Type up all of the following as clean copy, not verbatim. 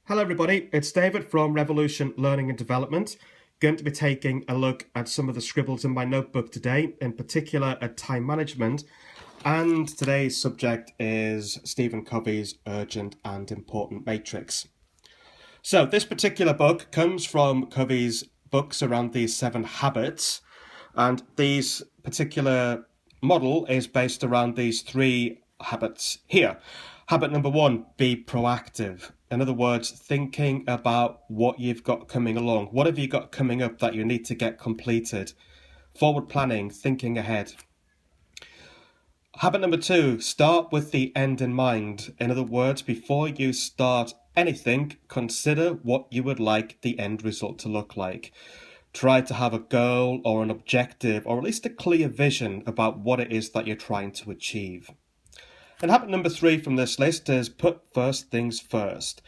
Hello everybody, it's David from Revolution Learning and Development. Going to be taking a look at some of the scribbles in my notebook today, in particular at time management. And today's subject is Stephen Covey's Urgent and Important Matrix. So this particular book comes from Covey's books around these 7 habits. And this particular model is based around these 3 habits here. Habit number 1, be proactive. In other words, thinking about what you've got coming along. What have you got coming up that you need to get completed? Forward planning, thinking ahead. Habit number 2, start with the end in mind. In other words, before you start anything, consider what you would like the end result to look like. Try to have a goal or an objective, or at least a clear vision about what it is that you're trying to achieve. And habit number 3 from this list is put first things first.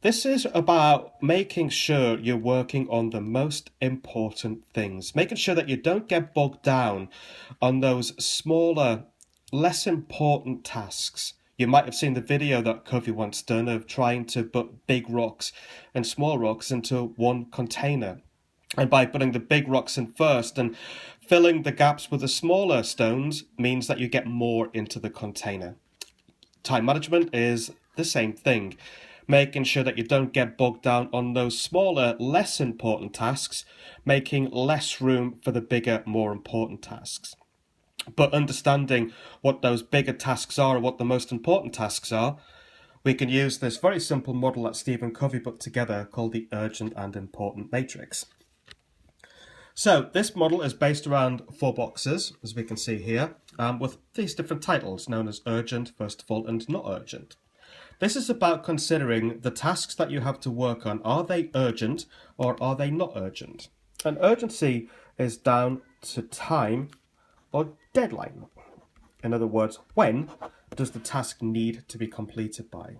This is about making sure you're working on the most important things, making sure that you don't get bogged down on those smaller, less important tasks. You might have seen the video that Covey once done of trying to put big rocks and small rocks into one container. And by putting the big rocks in first and filling the gaps with the smaller stones means that you get more into the container. Time management is the same thing. Making sure that you don't get bogged down on those smaller, less important tasks, making less room for the bigger, more important tasks. But understanding what those bigger tasks are and what the most important tasks are, we can use this very simple model that Stephen Covey put together called the Urgent and Important Matrix. So this model is based around 4 boxes, as we can see here, with these different titles known as urgent, first of all, and not urgent. This is about considering the tasks that you have to work on. Are they urgent or are they not urgent? And urgency is down to time or deadline. In other words, when does the task need to be completed by?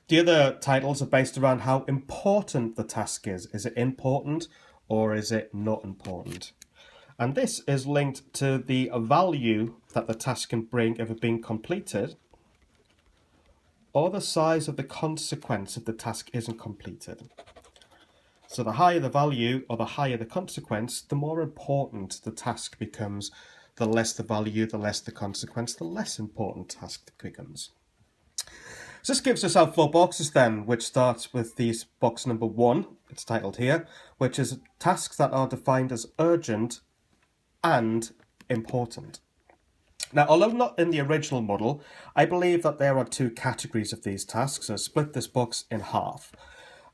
The other titles are based around how important the task is. Is it important or is it not important? And this is linked to the value that the task can bring if it being completed, or the size of the consequence if the task isn't completed. So the higher the value or the higher the consequence, the more important the task becomes. The less the value, the less the consequence, the less important task becomes. So this gives us our 4 boxes then, which starts with this box number 1, it's titled here, which is tasks that are defined as urgent and important. Now, although not in the original model, I believe that there are 2 categories of these tasks. So I split this box in half.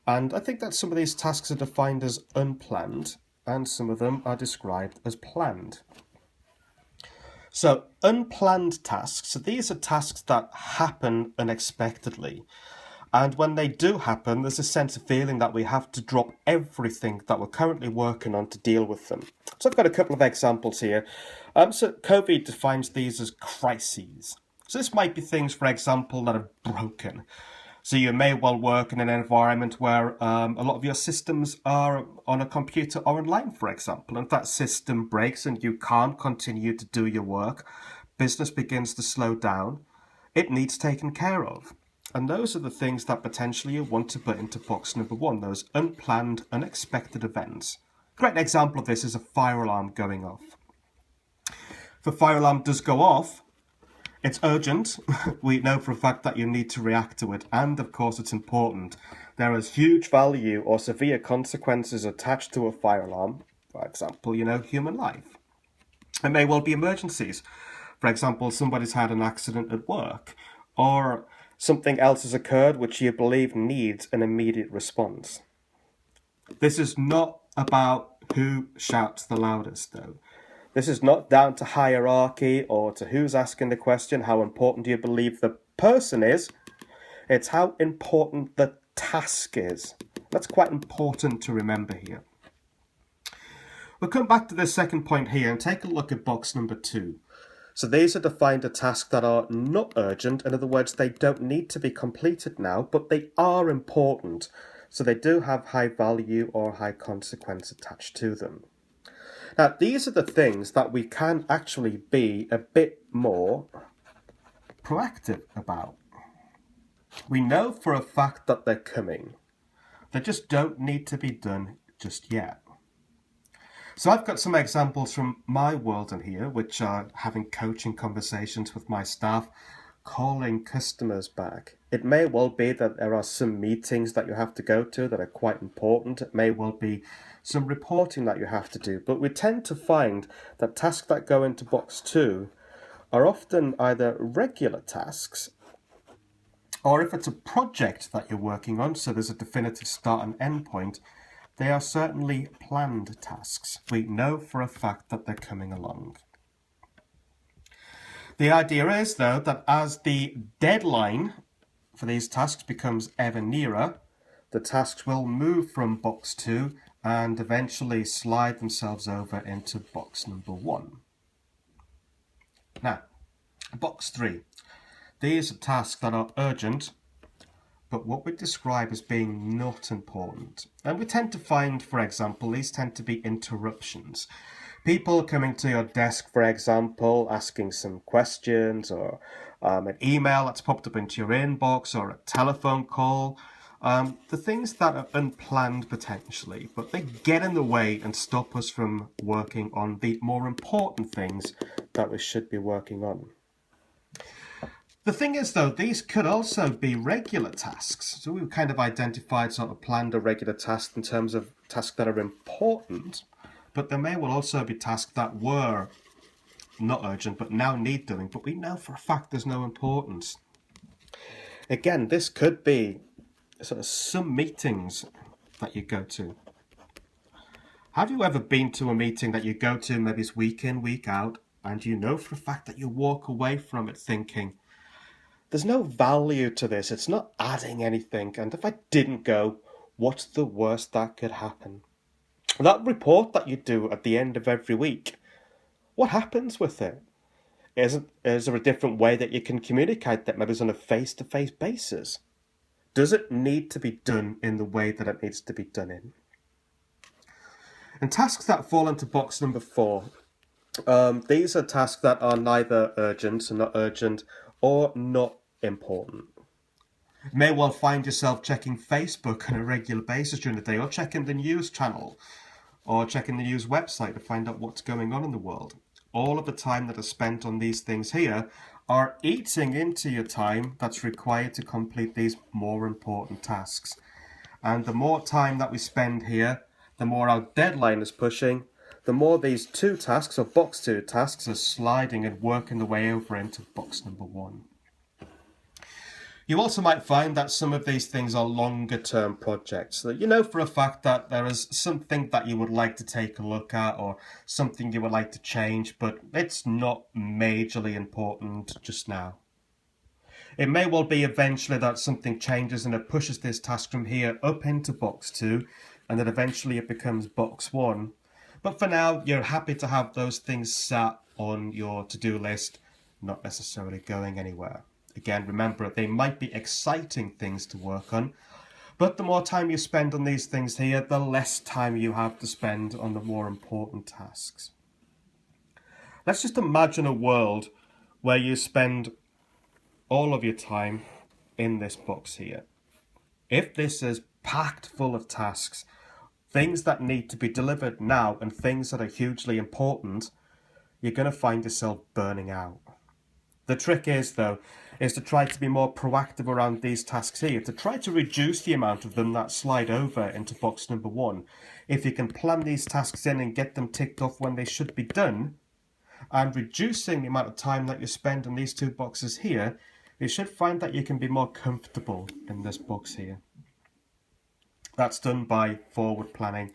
And I think that some of these tasks are defined as unplanned, and some of them are described as planned. So unplanned tasks, so these are tasks that happen unexpectedly. And when they do happen, there's a sense of feeling that we have to drop everything that we're currently working on to deal with them. So I've got a couple of examples here. So Covey defines these as crises. So this might be things, for example, that are broken. So you may well work in an environment where a lot of your systems are on a computer or online, for example. And if that system breaks and you can't continue to do your work, business begins to slow down, it needs taken care of. And those are the things that potentially you want to put into box number 1, those unplanned, unexpected events. A great example of this is a fire alarm going off. If a fire alarm does go off, it's urgent. We know for a fact that you need to react to it. And of course, it's important. There is huge value or severe consequences attached to a fire alarm. For example, human life. There may well be emergencies. For example, somebody's had an accident at work, or something else has occurred which you believe needs an immediate response. This is not about who shouts the loudest, though. This is not down to hierarchy or to who's asking the question, how important do you believe the person is. It's how important the task is. That's quite important to remember here. We'll come back to the second point here and take a look at box number 2. So these are defined as tasks that are not urgent. In other words, they don't need to be completed now, but they are important. So they do have high value or high consequence attached to them. Now, these are the things that we can actually be a bit more proactive about. We know for a fact that they're coming. They just don't need to be done just yet. So I've got some examples from my world in here, which are having coaching conversations with my staff, calling customers back. It may well be that there are some meetings that you have to go to that are quite important. It may well be some reporting that you have to do. But we tend to find that tasks that go into box 2 are often either regular tasks, or if it's a project that you're working on, so there's a definitive start and end point, they are certainly planned tasks. We know for a fact that they're coming along. The idea is, though, that as the deadline for these tasks becomes ever nearer, the tasks will move from box 2 and eventually slide themselves over into box number 1. Now, box 3. These are tasks that are urgent, but what we describe as being not important. And we tend to find, for example, these tend to be interruptions. People coming to your desk, for example, asking some questions, or an email that's popped up into your inbox, or a telephone call. The things that are unplanned potentially, but they get in the way and stop us from working on the more important things that we should be working on. The thing is, though, these could also be regular tasks. So we've kind of identified sort of planned or regular tasks in terms of tasks that are important, but there may well also be tasks that were not urgent but now need doing, but we know for a fact there's no importance. Again, this could be sort of some meetings that you go to. Have you ever been to a meeting that you go to, maybe it's week in, week out, and you know for a fact that you walk away from it thinking, there's no value to this, it's not adding anything, and if I didn't go, what's the worst that could happen? That report that you do at the end of every week, what happens with it? Is there a different way that you can communicate that maybe it's on a face-to-face basis? Does it need to be done in the way that it needs to be done in? And tasks that fall into box number 4, these are tasks that are neither urgent, so not urgent, or not important. You may well find yourself checking Facebook on a regular basis during the day, or checking the news channel, or checking the news website to find out what's going on in the world. All of the time that is spent on these things here are eating into your time that's required to complete these more important tasks. And the more time that we spend here, the more our deadline is pushing, the more these 2 tasks, or box 2 tasks, are sliding and working their way over into box number 1. You also might find that some of these things are longer term projects. So you know for a fact that there is something that you would like to take a look at, or something you would like to change, but it's not majorly important just now. It may well be eventually that something changes and it pushes this task from here up into box 2, and then eventually it becomes box 1. But for now, you're happy to have those things sat on your to-do list, not necessarily going anywhere. Again, remember, they might be exciting things to work on, but the more time you spend on these things here, the less time you have to spend on the more important tasks. Let's just imagine a world where you spend all of your time in this box here. If this is packed full of tasks, things that need to be delivered now and things that are hugely important, you're going to find yourself burning out. The trick is, though, is to try to be more proactive around these tasks here, to try to reduce the amount of them that slide over into box number 1. If you can plan these tasks in and get them ticked off when they should be done, and reducing the amount of time that you spend on these 2 boxes here, you should find that you can be more comfortable in this box here. That's done by forward planning,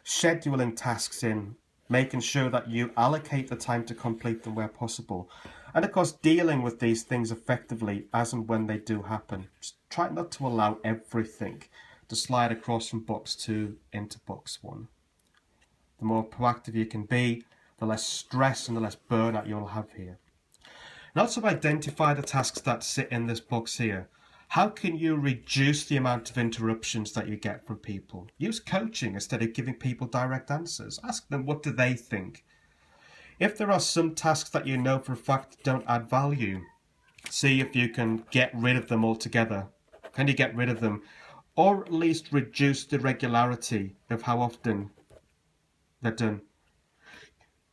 scheduling tasks in, making sure that you allocate the time to complete them where possible, and of course dealing with these things effectively as and when they do happen. Just try not to allow everything to slide across from box 2 into box 1. The more proactive you can be, the less stress and the less burnout you'll have here. And also identify the tasks that sit in this box here. How can you reduce the amount of interruptions that you get from people? Use coaching instead of giving people direct answers. Ask them, what do they think? If there are some tasks that you know for a fact don't add value, see if you can get rid of them altogether Can you get rid of them? Or at least reduce the regularity of how often they're done?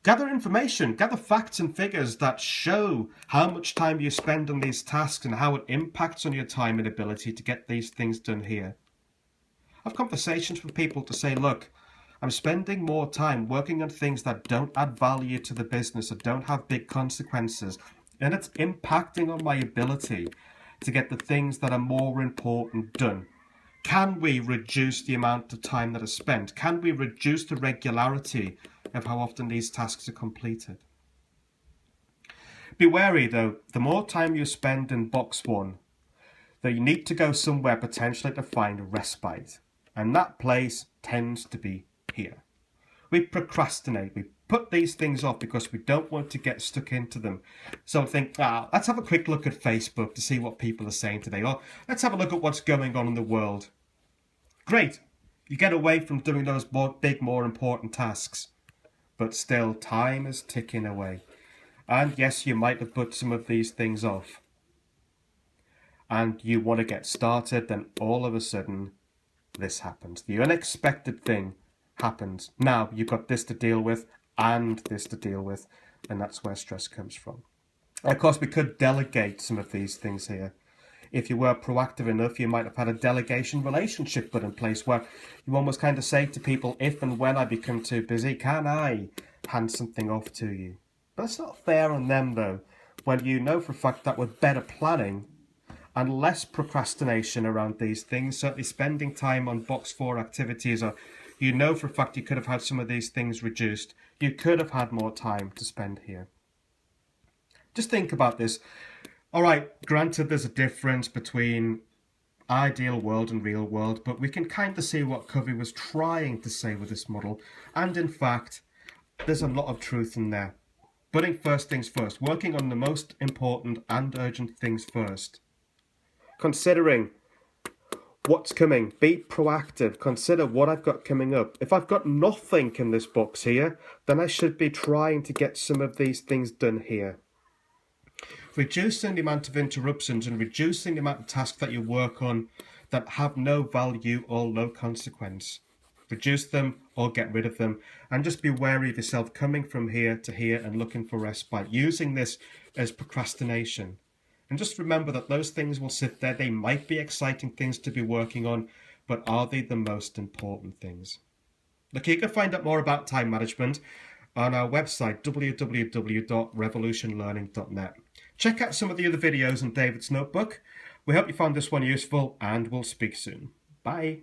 Gather information, gather facts and figures that show how much time you spend on these tasks and how it impacts on your time and ability to get these things done here. Have conversations with people to say, look, I'm spending more time working on things that don't add value to the business or don't have big consequences, and it's impacting on my ability to get the things that are more important done. Can we reduce the amount of time that is spent? Can we reduce the regularity of how often these tasks are completed? Be wary though, the more time you spend in box 1, that you need to go somewhere potentially to find respite. And that place tends to be here. We procrastinate, we put these things off because we don't want to get stuck into them. So think, let's have a quick look at Facebook to see what people are saying today. Or let's have a look at what's going on in the world. Great, you get away from doing those big, more important tasks. But still, time is ticking away. And yes, you might have put some of these things off. And you want to get started, then all of a sudden, this happens. The unexpected thing happens. Now you've got this to deal with and this to deal with, and that's where stress comes from. And of course, we could delegate some of these things here. If you were proactive enough, you might have had a delegation relationship put in place where you almost kind of say to people, if and when I become too busy, can I hand something off to you? But it's not fair on them though, when you know for a fact that with better planning and less procrastination around these things, certainly spending time on box 4 activities, or you know for a fact you could have had some of these things reduced, you could have had more time to spend here. Just think about this. All right, granted there's a difference between ideal world and real world, but we can kind of see what Covey was trying to say with this model. And in fact, there's a lot of truth in there. Putting first things first, working on the most important and urgent things first. Considering what's coming, be proactive, consider what I've got coming up. If I've got nothing in this box here, then I should be trying to get some of these things done here. Reducing the amount of interruptions and reducing the amount of tasks that you work on that have no value or no consequence. Reduce them or get rid of them, and just be wary of yourself coming from here to here and looking for respite, using this as procrastination. And just remember that those things will sit there. They might be exciting things to be working on, but are they the most important things? Look, you can find out more about time management on our website, www.revolutionlearning.net. Check out some of the other videos in David's notebook. We hope you found this one useful, and we'll speak soon. Bye.